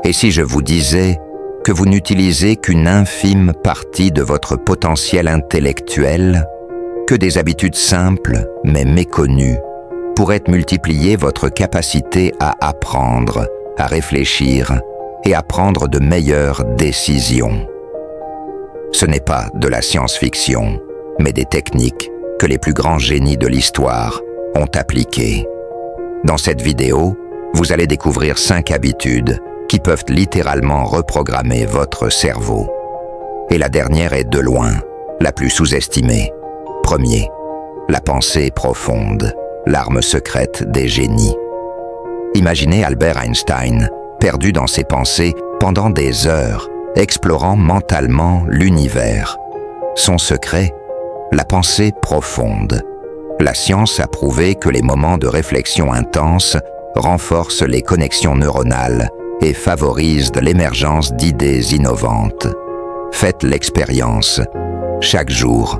Et si je vous disais que vous n'utilisez qu'une infime partie de votre potentiel intellectuel, que des habitudes simples mais méconnues pourraient multiplier votre capacité à apprendre, à réfléchir et à prendre de meilleures décisions. Ce n'est pas de la science-fiction, mais des techniques que les plus grands génies de l'histoire ont appliquées. Dans cette vidéo, vous allez découvrir 5 habitudes qui peuvent littéralement reprogrammer votre cerveau. Et la dernière est de loin la plus sous-estimée. Premier, la pensée profonde, l'arme secrète des génies. Imaginez Albert Einstein, perdu dans ses pensées pendant des heures, explorant mentalement l'univers. Son secret, la pensée profonde. La science a prouvé que les moments de réflexion intense renforcent les connexions neuronales et favorisent l'émergence d'idées innovantes. Faites l'expérience. Chaque jour,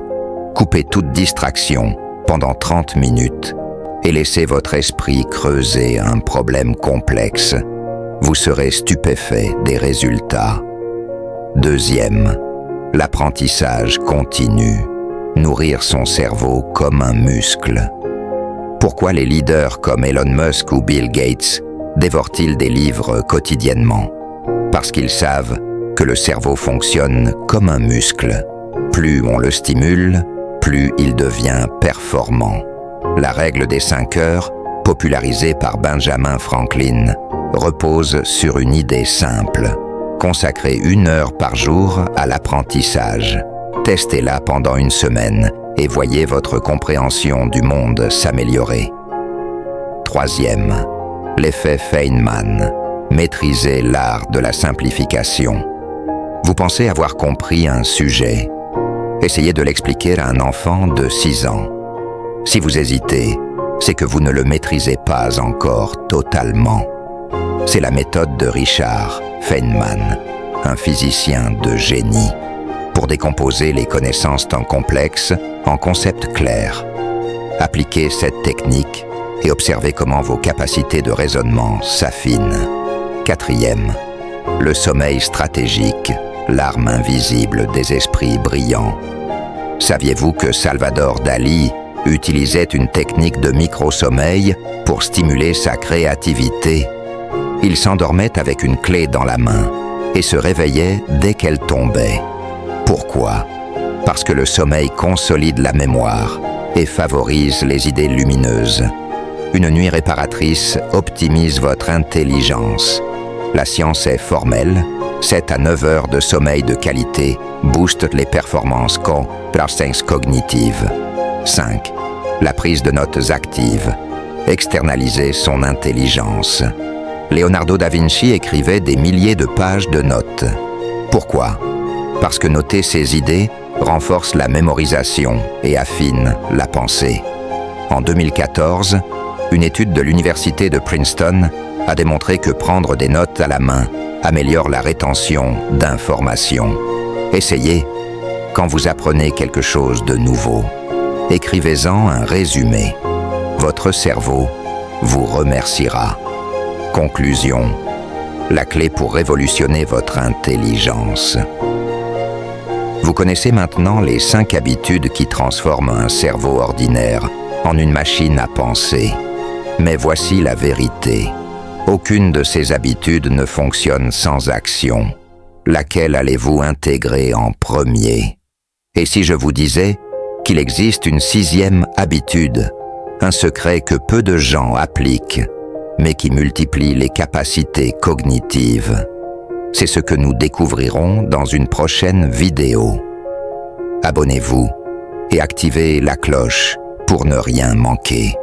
coupez toute distraction pendant 30 minutes et laissez votre esprit creuser un problème complexe. Vous serez stupéfait des résultats. Deuxième, l'apprentissage continu. Nourrir son cerveau comme un muscle. Pourquoi les leaders comme Elon Musk ou Bill Gates dévorent-ils des livres quotidiennement? Parce qu'ils savent que le cerveau fonctionne comme un muscle. Plus on le stimule, plus il devient performant. La règle des 5 heures, popularisée par Benjamin Franklin, repose sur une idée simple. Consacrez 1 heure par jour à l'apprentissage. Testez-la pendant 1 semaine et voyez votre compréhension du monde s'améliorer. Troisième, l'effet Feynman. Maîtrisez l'art de la simplification. Vous pensez avoir compris un sujet. Essayez de l'expliquer à un enfant de 6 ans. Si vous hésitez, c'est que vous ne le maîtrisez pas encore totalement. C'est la méthode de Richard Feynman, un physicien de génie, pour décomposer les connaissances tant complexes en concepts clairs. Appliquez cette technique et observez comment vos capacités de raisonnement s'affinent. Quatrième, le sommeil stratégique, l'arme invisible des esprits brillants. Saviez-vous que Salvador Dali utilisait une technique de micro-sommeil pour stimuler sa créativité? Il s'endormait avec une clé dans la main et se réveillait dès qu'elle tombait. Pourquoi? Parce que le sommeil consolide la mémoire et favorise les idées lumineuses. Une nuit réparatrice optimise votre intelligence. La science est formelle. 7 à 9 heures de sommeil de qualité boostent les performances cognitives. 5. La prise de notes active. Externaliser son intelligence. Leonardo da Vinci écrivait des milliers de pages de notes. Pourquoi? Parce que noter ses idées renforce la mémorisation et affine la pensée. En 2014, une étude de l'université de Princeton a démontré que prendre des notes à la main améliore la rétention d'informations. Essayez quand vous apprenez quelque chose de nouveau. Écrivez-en un résumé. Votre cerveau vous remerciera. Conclusion. La clé pour révolutionner votre intelligence. Vous connaissez maintenant les 5 habitudes qui transforment un cerveau ordinaire en une machine à penser. Mais voici la vérité. Aucune de ces habitudes ne fonctionne sans action. Laquelle allez-vous intégrer en premier? Et si je vous disais qu'il existe une 6e habitude, un secret que peu de gens appliquent, mais qui multiplie les capacités cognitives? C'est ce que nous découvrirons dans une prochaine vidéo. Abonnez-vous et activez la cloche pour ne rien manquer.